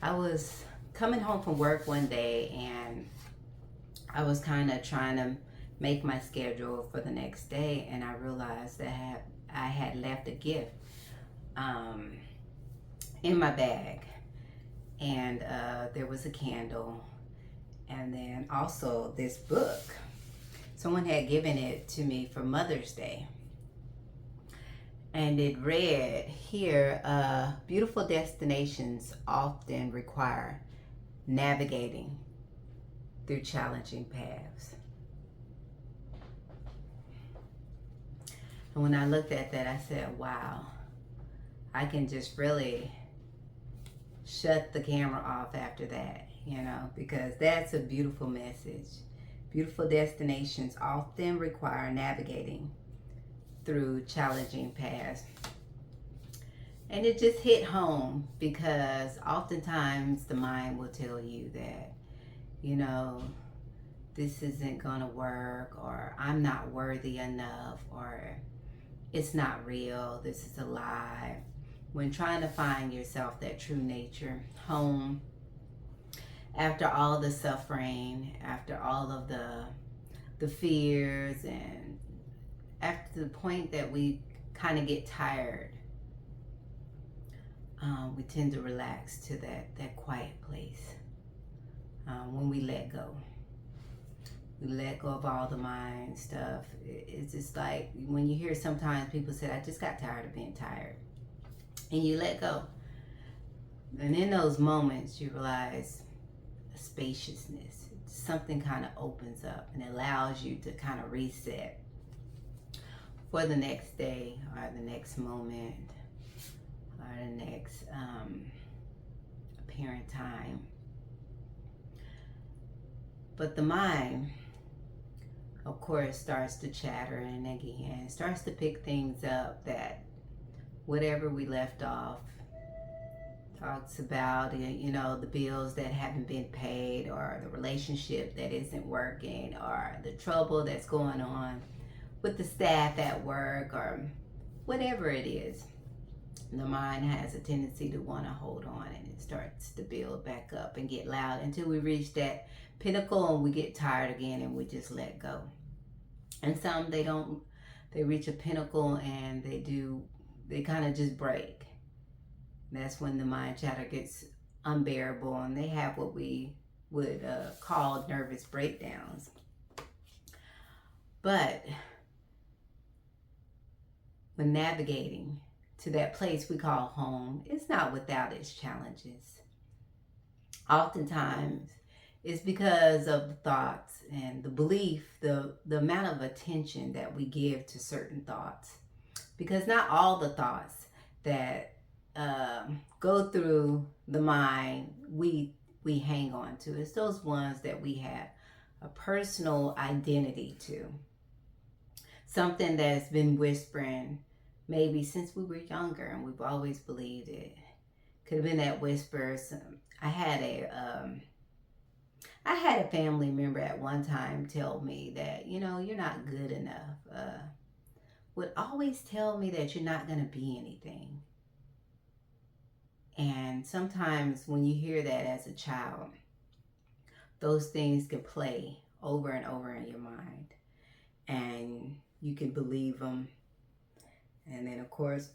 I was coming home from work one day and I was kind of trying to make my schedule for the next day, and I realized that I had left a gift um, in my bag, and there was a candle, and then also this book. Someone had given it to me for Mother's Day, and it read here, beautiful destinations often require navigating through challenging paths. And when I looked at that, I said, wow, I can just really shut the camera off after that, because that's a beautiful message. Beautiful destinations often require navigating through challenging paths. And it just hit home because oftentimes the mind will tell you that, this isn't gonna work, or I'm not worthy enough, or it's not real, this is a lie. When trying to find yourself that true nature, home, after all the suffering, after all of the fears, and after the point that we kind of get tired, we tend to relax to that quiet place when we let go. We let go of all the mind stuff. It's just like when you hear sometimes people say, I just got tired of being tired. And you let go. And in those moments, you realize a spaciousness. Something kind of opens up and allows you to kind of reset for the next day, or the next moment, or the next apparent time. But the mind, of course, starts to chatter, and again starts to pick things up that whatever we left off, talks about the bills that haven't been paid, or the relationship that isn't working, or the trouble that's going on with the staff at work, or whatever it is. The mind has a tendency to want to hold on, and it starts to build back up and get loud until we reach that pinnacle and we get tired again and we just let go. And some, they reach a pinnacle and they kind of just break. That's when the mind chatter gets unbearable, and they have what we would call nervous breakdowns. But when navigating to that place we call home, it's not without its challenges. Oftentimes, it's because of the thoughts and the belief, the amount of attention that we give to certain thoughts. Because not all the thoughts that go through the mind we hang on to. It's those ones that we have a personal identity to. Something that's been whispering maybe since we were younger, and we've always believed it. Could have been that whisper. I had a family member at one time tell me that, you're not good enough. Would always tell me that you're not going to be anything. And sometimes when you hear that as a child, those things can play over and over in your mind, and you can believe them. And then, of course,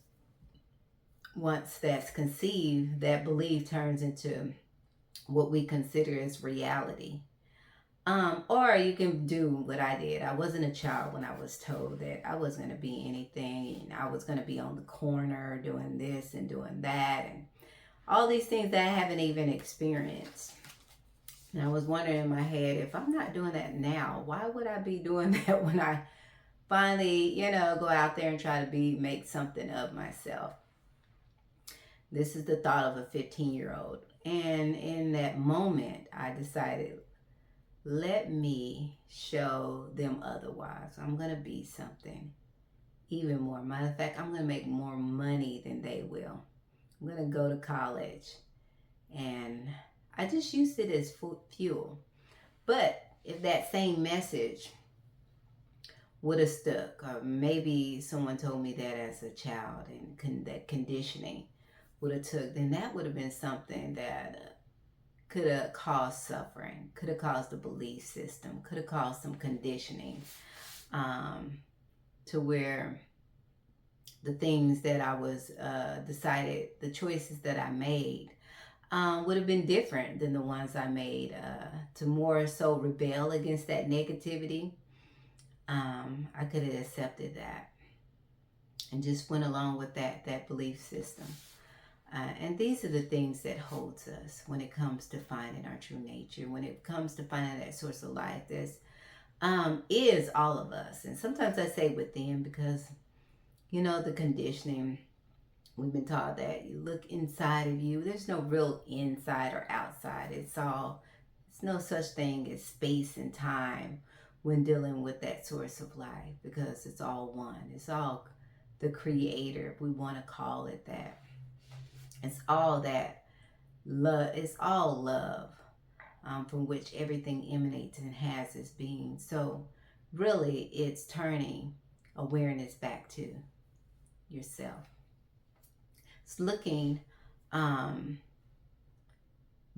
once that's conceived, that belief turns into what we consider as reality. Or you can do what I did. I wasn't a child when I was told that I wasn't going to be anything, and I was going to be on the corner doing this and doing that, and all these things that I haven't even experienced. And I was wondering in my head, if I'm not doing that now, why would I be doing that when I finally, go out there and try to make something of myself? This is the thought of a 15-year-old. And in that moment, I decided, let me show them otherwise. I'm going to be something even more. Matter of fact, I'm going to make more money than they will. I'm going to go to college. And I just used it as fuel. But if that same message would have stuck, or maybe someone told me that as a child, and that conditioning would have took, then that would have been something that could have caused suffering, could have caused a belief system, could have caused some conditioning, to where the things that I was decided, the choices that I made would have been different than the ones I made, to more so rebel against that negativity. I could have accepted that and just went along with that belief system. And these are the things that holds us when it comes to finding our true nature, when it comes to finding that source of life that's is all of us. And sometimes I say within because, you know, the conditioning, we've been taught that you look inside of you. There's no real inside or outside. It's no such thing as space and time when dealing with that source of life, because it's all one. It's all the creator, if we want to call it that. It's all that love. It's all love, from which everything emanates and has its being. So really, it's turning awareness back to yourself. It's looking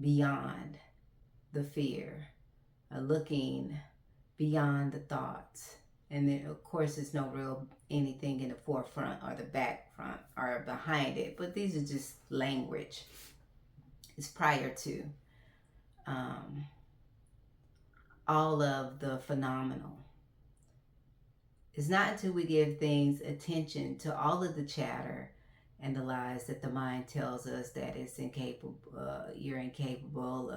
beyond the fear, looking beyond the thoughts. And then, of course, there's no real anything in the forefront or the back front or behind it. But these are just language. It's prior to all of the phenomenal. It's not until we give things attention to all of the chatter and the lies that the mind tells us that it's incapable. You're incapable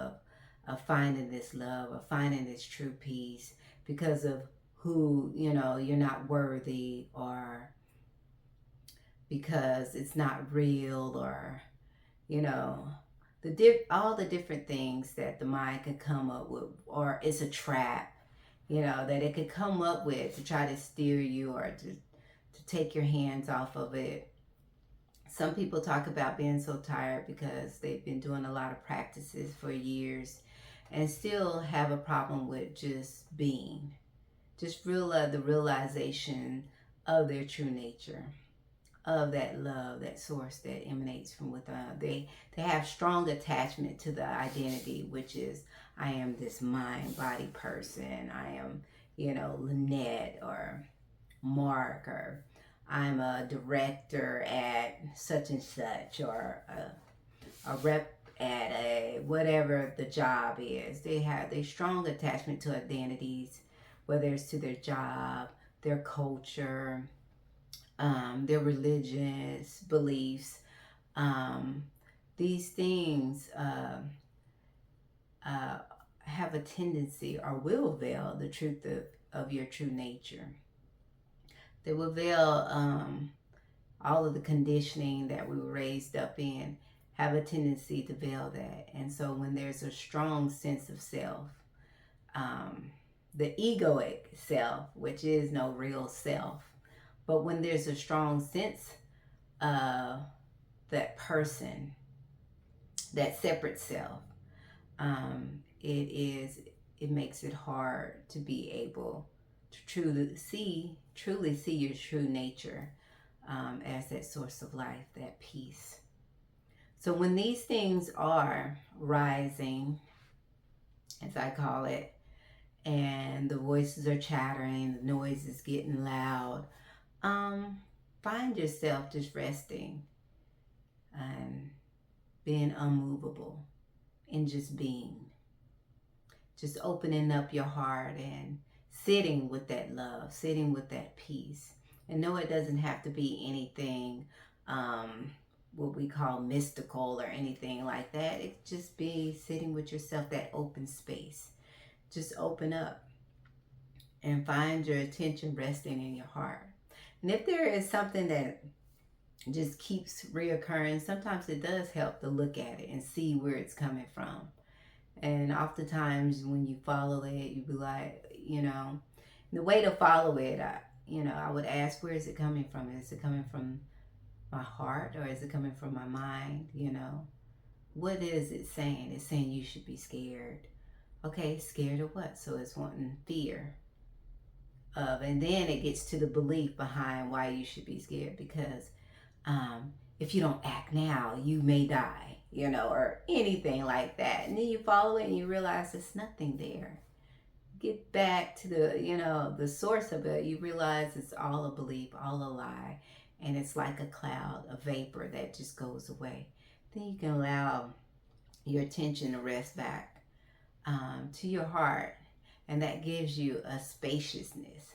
of finding this love, of finding this true peace, because of who, you know, you're not worthy, or because it's not real, or, you know, all the different things that the mind can come up with, or it's a trap, you know, that it could come up with to try to steer you or to take your hands off of it. Some people talk about being so tired because they've been doing a lot of practices for years and still have a problem with just being. Just the realization of their true nature, of that love, that source that emanates from within. They have strong attachment to the identity, which is, I am this mind body person. I am, you know, Lynette or Mark, or I'm a director at such and such, or a rep at a whatever the job is. They have a strong attachment to identities, whether it's to their job, their culture, their religious beliefs. These things have a tendency, or will veil the truth of your true nature. They will veil all of the conditioning that we were raised up in, have a tendency to veil that. And so when there's a strong sense of self, the egoic self, which is no real self, but when there's a strong sense of that person, that separate self, it makes it hard to be able to truly see your true nature, as that source of life, that peace. So when these things are rising, as I call it, and the voices are chattering, the noise is getting loud, find yourself just resting and being unmovable and just being. Just opening up your heart and sitting with that love, sitting with that peace. And no, it doesn't have to be anything what we call mystical or anything like that. It just be sitting with yourself, that open space. Just open up and find your attention resting in your heart. And if there is something that just keeps reoccurring, sometimes it does help to look at it and see where it's coming from. And oftentimes when you follow it, you be like, you know, the way to follow it, I would ask, where is it coming from? Is it coming from my heart, or is it coming from my mind? You know, what is it saying? It's saying you should be scared. Okay, scared of what? So it's wanting fear of, and then it gets to the belief behind why you should be scared, because if you don't act now, you may die. or anything like that. And then you follow it and you realize there's nothing there. Get back to the source of it. You realize it's all a belief, all a lie. And it's like a cloud, a vapor that just goes away. Then you can allow your attention to rest back to your heart. And that gives you a spaciousness.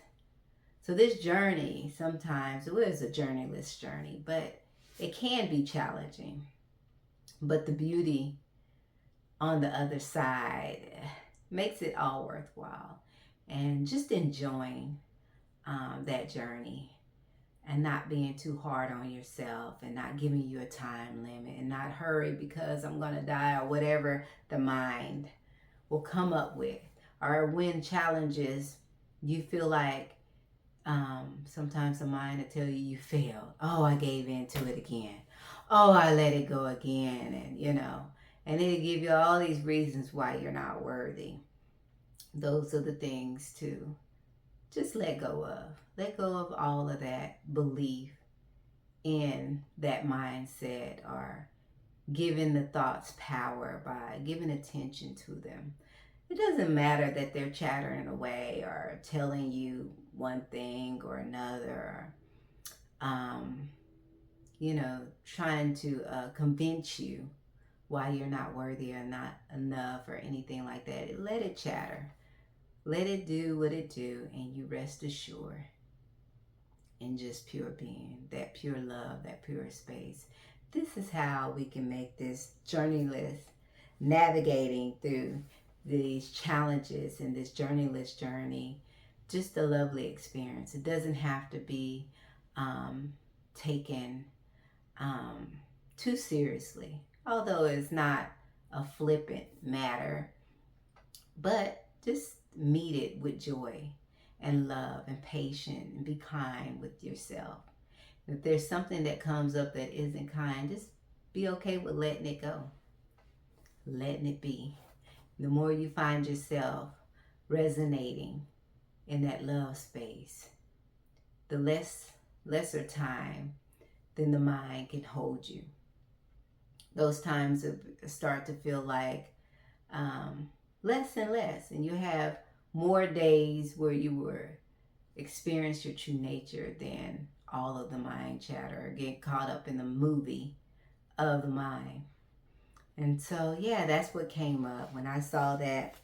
So this journey, sometimes it is a journeyless journey, but it can be challenging. But the beauty on the other side makes it all worthwhile. And just enjoying that journey and not being too hard on yourself and not giving you a time limit and not hurry because I'm going to die or whatever the mind will come up with. Or when challenges, you feel like sometimes the mind will tell you failed. Oh, I gave in to it again. Oh, I let it go again. And it'll give you all these reasons why you're not worthy. Those are the things to just let go of. Let go of all of that belief in that mindset, or giving the thoughts power by giving attention to them. It doesn't matter that they're chattering away or telling you one thing or another, trying to convince you why you're not worthy or not enough or anything like that. Let it chatter. Let it do what it do, and you rest assured in just pure being, that pure love, that pure space. This is how we can make this journeyless, navigating through these challenges and this journeyless journey, just a lovely experience. It doesn't have to be taken too seriously, although it's not a flippant matter, but just meet it with joy and love and patience, and be kind with yourself. If there's something that comes up that isn't kind, just be okay with letting it go, letting it be. The more you find yourself resonating in that love space, the lesser time than the mind can hold you. Those times start to feel like less and less, and you have more days where you were experience your true nature than all of the mind chatter, get caught up in the movie of the mind. And so, yeah, that's what came up when I saw that.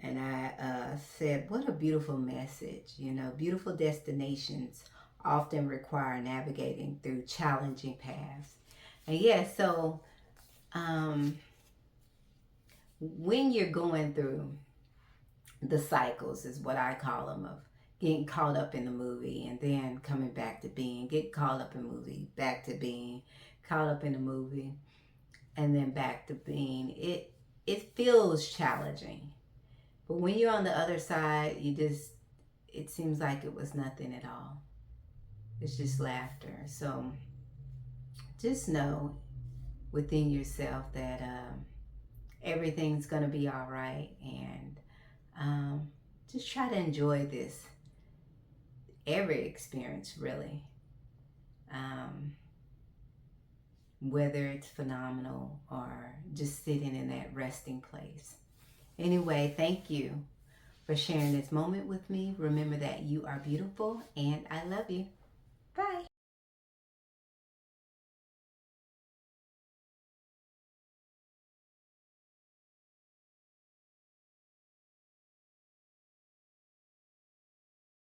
And I said, what a beautiful message. Beautiful destinations often require navigating through challenging paths. And yeah, so when you're going through the cycles, is what I call them, of getting caught up in the movie and then coming back to being, get caught up in the movie, back to being, caught up in the movie, and then back to being, it feels challenging. But when you're on the other side, it seems like it was nothing at all. It's just laughter. So just know within yourself that everything's going to be all right. And just try to enjoy this, every experience really. Whether it's phenomenal or just sitting in that resting place. Anyway, thank you for sharing this moment with me. Remember that you are beautiful and I love you.